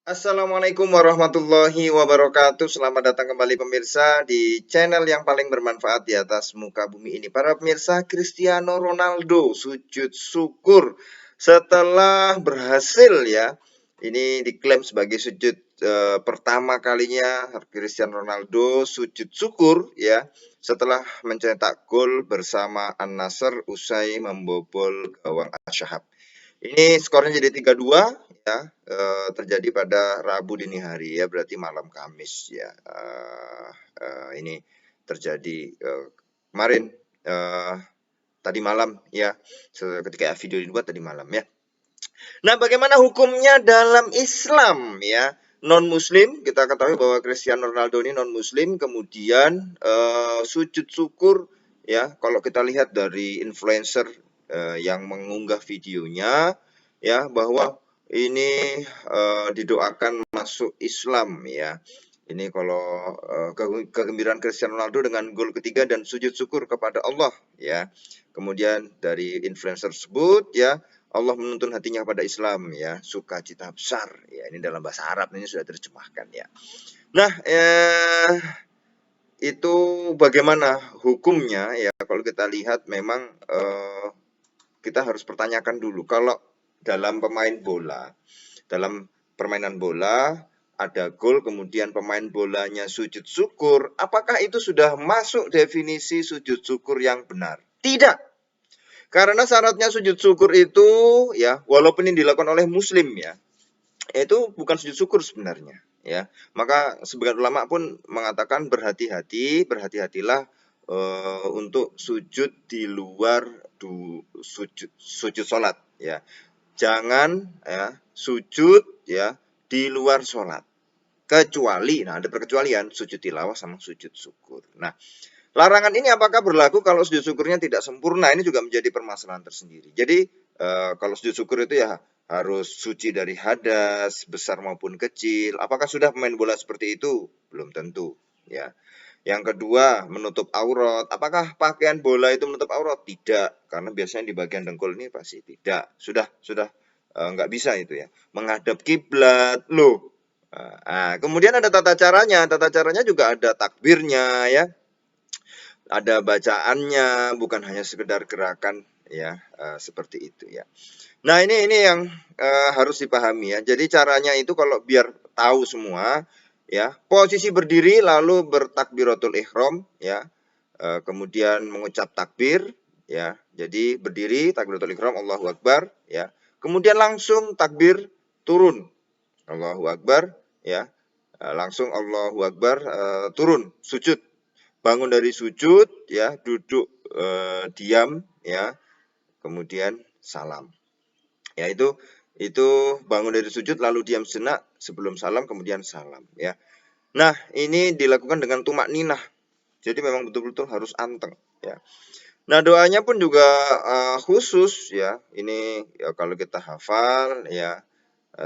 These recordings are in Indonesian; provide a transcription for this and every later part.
Assalamualaikum warahmatullahi wabarakatuh. Selamat datang kembali pemirsa di channel yang paling bermanfaat di atas muka bumi ini. Para pemirsa, Cristiano Ronaldo sujud syukur setelah berhasil ya. Ini diklaim sebagai sujud pertama kalinya Cristiano Ronaldo sujud syukur ya setelah mencetak gol bersama An-Nassr usai membobol gawang Asyhab. Ini skornya jadi 3-2 ya, terjadi pada Rabu dini hari ya, berarti malam Kamis ya. Ini terjadi kemarin tadi malam ya, ketika video dibuat tadi malam ya. Nah, bagaimana hukumnya dalam Islam ya? Non Muslim, kita ketahui bahwa Cristiano Ronaldo ini non Muslim, kemudian sujud syukur ya. Kalau kita lihat dari influencer yang mengunggah videonya ya, bahwa ini didoakan masuk Islam ya. Ini kalau kegembiraan Cristiano Ronaldo dengan gol ketiga dan sujud syukur kepada Allah ya. Kemudian dari influencer tersebut ya, Allah menuntun hatinya pada Islam ya, sukacita besar ya. Ini dalam bahasa Arab, ini sudah terjemahkan ya. Nah, itu bagaimana hukumnya ya? Kalau kita lihat memang kita harus pertanyakan dulu. Kalau dalam dalam permainan bola ada gol, kemudian pemain bolanya sujud syukur, apakah itu sudah masuk definisi sujud syukur yang benar? Tidak. Karena syaratnya sujud syukur itu ya, walaupun ini dilakukan oleh muslim ya, itu bukan sujud syukur sebenarnya ya. Maka sebagian ulama pun mengatakan berhati-hatilah untuk sujud di luar sujud salat ya. Jangan ya sujud ya di luar salat. Kecuali, nah ada perkecualian, sujud tilawah sama sujud syukur. Nah, larangan ini apakah berlaku kalau sujud syukurnya tidak sempurna? Ini juga menjadi permasalahan tersendiri. Jadi kalau sujud syukur itu ya harus suci dari hadas besar maupun kecil. Apakah sudah pemain bola seperti itu? Belum tentu. Ya. Yang kedua, menutup aurat. Apakah pakaian bola itu menutup aurat? Tidak, karena biasanya di bagian dengkul ini pasti tidak. Sudah nggak bisa itu ya. Menghadap kiblat, loh. Kemudian ada tata caranya. Tata caranya juga ada takbirnya ya, ada bacaannya, bukan hanya sekedar gerakan ya, seperti itu ya. Nah, ini yang harus dipahami ya. Jadi caranya itu kalau biar tahu semua ya, posisi berdiri lalu bertakbiratul ihram ya, kemudian mengucap takbir ya. Jadi berdiri takbiratul ihram Allahu Akbar ya. Kemudian langsung takbir turun Allahu Akbar ya. Langsung Allahu Akbar turun sujud, bangun dari sujud ya, duduk diam ya, kemudian salam. Ya, itu bangun dari sujud lalu diam sejenak sebelum salam, kemudian salam ya. Nah, ini dilakukan dengan tumak ninah. Jadi memang betul-betul harus anteng ya. Nah, doanya pun juga khusus ya. Ini ya, kalau kita hafal ya,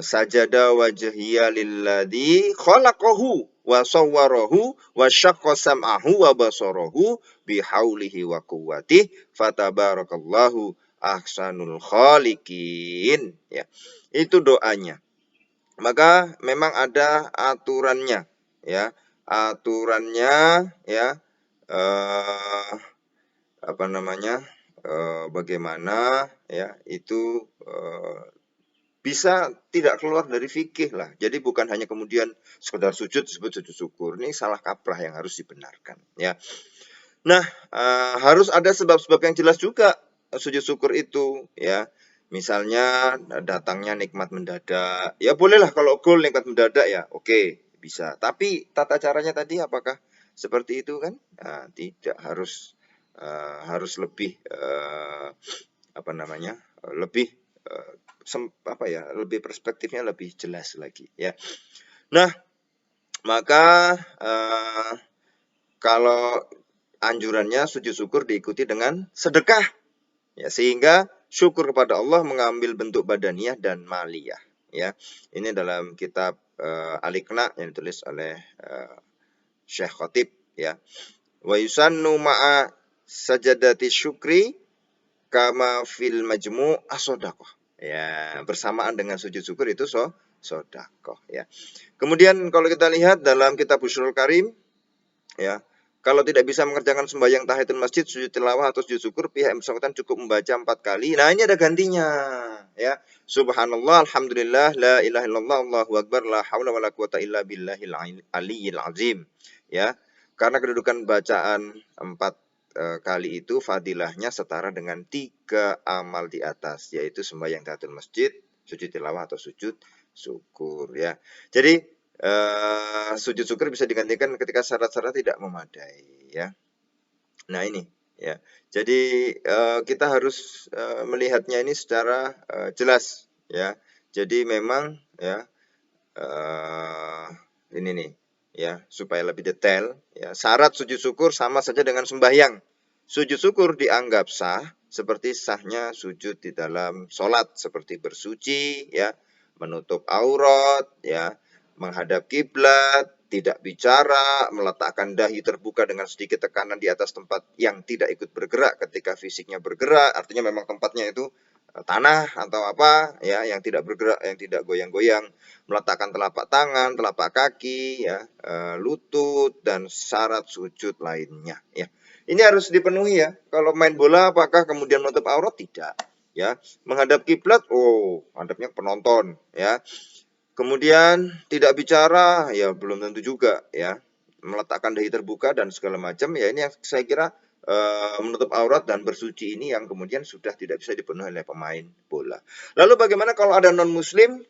sajada wajhiya lilladzi khalaqahu wa sawwarahu wa syaqqa sam'ahu wa basarahu bihaulihi wa quwwatihi fatabarakallahu ahsanul khaliqin ya. Itu doanya. Maka memang ada aturannya ya. Aturannya ya, apa namanya? Bagaimana ya, itu bisa tidak keluar dari fikih lah. Jadi bukan hanya kemudian sekedar sujud disebut sujud syukur. Ini salah kaprah yang harus dibenarkan ya. Nah, harus ada sebab-sebab yang jelas juga sujud syukur itu ya. Misalnya datangnya nikmat mendadak. Ya bolehlah kalau gol nikmat mendadak ya, oke, bisa. Tapi tata caranya tadi apakah seperti itu kan? Nah, tidak, harus lebih apa namanya? Lebih lebih perspektifnya lebih jelas lagi ya. Nah, maka kalau anjurannya sujud syukur diikuti dengan sedekah ya, sehingga syukur kepada Allah mengambil bentuk badaniyah dan maliyah ya. Ini dalam kitab Al-Iqna yang ditulis oleh Syekh Khatib ya. Wa yusannu ma'a sajadati syukri kama fil majmu' as-shadaqah. Ya, bersamaan dengan sujud syukur itu sedekah ya. Kemudian kalau kita lihat dalam kitab Bushrul Karim ya, kalau tidak bisa mengerjakan sembahyang tahiyatul masjid, sujud tilawah atau sujud syukur, pihak yang bersangkutan cukup membaca 4 kali. Nah, ini ada gantinya ya. Subhanallah, alhamdulillah, la ilaha illallah, Allahu akbar, la haula wala quwata illa billahil aliyyil azim. Ya. Karena kedudukan bacaan 4 kali itu fadilahnya setara dengan 3 amal di atas, yaitu sembahyang tahiyatul masjid, sujud tilawah atau sujud syukur ya. Jadi sujud syukur bisa digantikan ketika syarat-syarat tidak memadai ya. Nah ini ya. Jadi kita harus melihatnya ini secara jelas ya. Jadi memang ya ini nih ya, supaya lebih detail ya. Syarat sujud syukur sama saja dengan sembahyang. Sujud syukur dianggap sah seperti sahnya sujud di dalam sholat, seperti bersuci ya, menutup aurat ya, menghadap kiblat, tidak bicara, meletakkan dahi terbuka dengan sedikit tekanan di atas tempat yang tidak ikut bergerak ketika fisiknya bergerak, artinya memang tempatnya itu tanah atau apa ya, yang tidak bergerak, yang tidak goyang-goyang, meletakkan telapak tangan, telapak kaki ya, lutut dan syarat sujud lainnya ya. Ini harus dipenuhi ya. Kalau main bola apakah kemudian menutup aurat? Tidak ya. Menghadap kiblat, oh, hadapnya penonton ya. Kemudian tidak bicara, ya belum tentu juga ya. Meletakkan dahi terbuka dan segala macam, ya ini yang saya kira menutup aurat dan bersuci ini yang kemudian sudah tidak bisa dipenuhi oleh pemain bola. Lalu bagaimana kalau ada non-muslim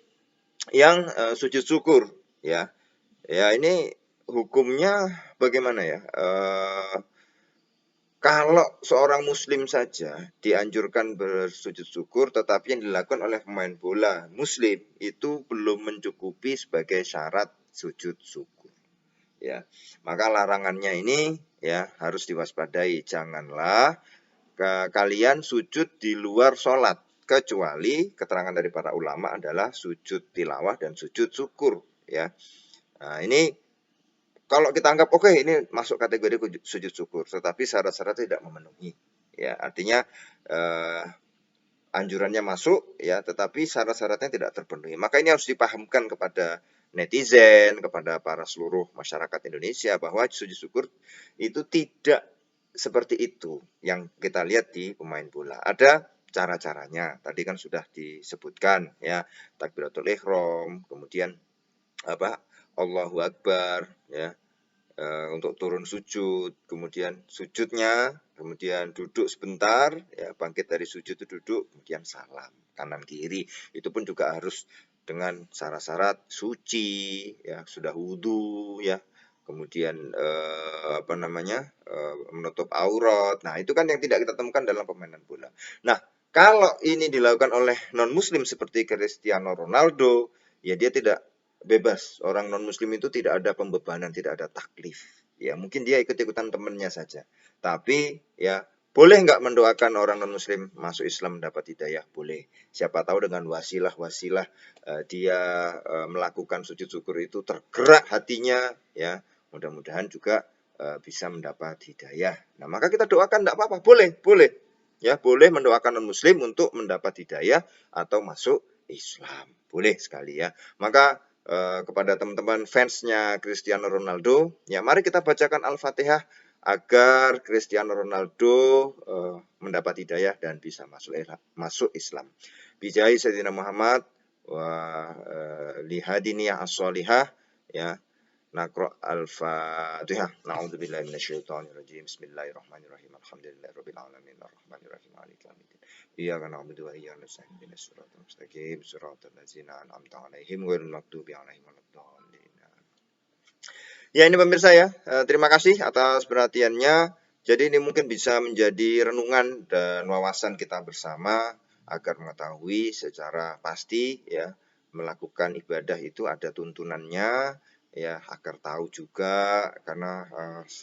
yang sujud syukur ya? Ya ini hukumnya bagaimana ya? Kalau seorang muslim saja dianjurkan bersujud syukur, tetapi yang dilakukan oleh pemain bola muslim itu belum mencukupi sebagai syarat sujud syukur. Ya, maka larangannya ini ya harus diwaspadai. Janganlah kalian sujud di luar sholat, kecuali keterangan dari para ulama adalah sujud tilawah dan sujud syukur. Ya, nah, ini kalau kita anggap oke, ini masuk kategori sujud syukur, tetapi syarat-syarat tidak memenuhi. Ya, artinya anjurannya masuk ya, tetapi syarat-syaratnya tidak terpenuhi. Maka ini harus dipahamkan kepada netizen, kepada para seluruh masyarakat Indonesia bahwa sujud syukur itu tidak seperti itu yang kita lihat di pemain bola. Ada cara-caranya. Tadi kan sudah disebutkan ya, takbiratul ihram, kemudian apa? Allahu Akbar ya. Untuk turun sujud, kemudian sujudnya, kemudian duduk sebentar, ya bangkit dari sujud itu duduk, kemudian salam kanan kiri. Itu pun juga harus dengan syarat-syarat suci, ya sudah wudhu, ya kemudian menutup aurat. Nah itu kan yang tidak kita temukan dalam permainan bola. Nah kalau ini dilakukan oleh non Muslim seperti Cristiano Ronaldo, ya dia tidak bebas. Orang non-muslim itu tidak ada pembebanan, tidak ada taklif. Ya, mungkin dia ikut-ikutan temannya saja. Tapi ya boleh nggak mendoakan orang non-muslim masuk Islam mendapat hidayah? Boleh. Siapa tahu dengan wasilah-wasilah dia melakukan sujud syukur itu tergerak hatinya, ya mudah-mudahan juga bisa mendapat hidayah. Nah maka kita doakan, tidak apa-apa, boleh, boleh. Ya boleh mendoakan non-muslim untuk mendapat hidayah atau masuk Islam. Boleh sekali ya. Maka kepada teman-teman fansnya Cristiano Ronaldo, ya mari kita bacakan Al-Fatihah agar Cristiano Ronaldo mendapat hidayah dan bisa masuk Islam. Bijai Sayyidina Muhammad wa lihadiniyah as-solihah ya. Naqra al-Fatihah. Na'udzubillahi minasyaitonirrajim. Bismillahirrahmanirrahim. Alhamdulillahirabbil alamin arrahmanirrahim maliki yaumiddin. Iyyaka na'budu wa iyyaka nasta'in ihdinas siratal mustaqim siratal ladzina an'amta 'alaihim ghairil maghdubi 'alaihim waladdallin. Ya ini pemirsa ya, terima kasih atas perhatiannya. Jadi ini mungkin bisa menjadi renungan dan wawasan kita bersama agar mengetahui secara pasti ya, melakukan ibadah itu ada tuntunannya, ya agar tahu juga, karena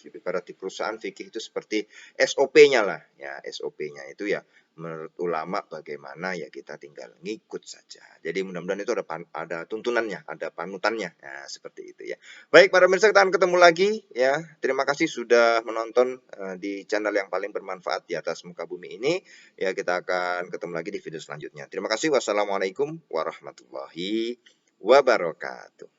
ibarat di perusahaan fikih itu seperti SOP-nya lah ya, SOP-nya itu ya menurut ulama bagaimana ya kita tinggal ngikut saja. Jadi mudah-mudahan itu ada tuntunannya, ada panutannya. Nah, seperti itu ya. Baik para pemirsa, kita akan ketemu lagi ya. Terima kasih sudah menonton di channel yang paling bermanfaat di atas muka bumi ini. Ya, kita akan ketemu lagi di video selanjutnya. Terima kasih. Wassalamualaikum warahmatullahi wabarakatuh.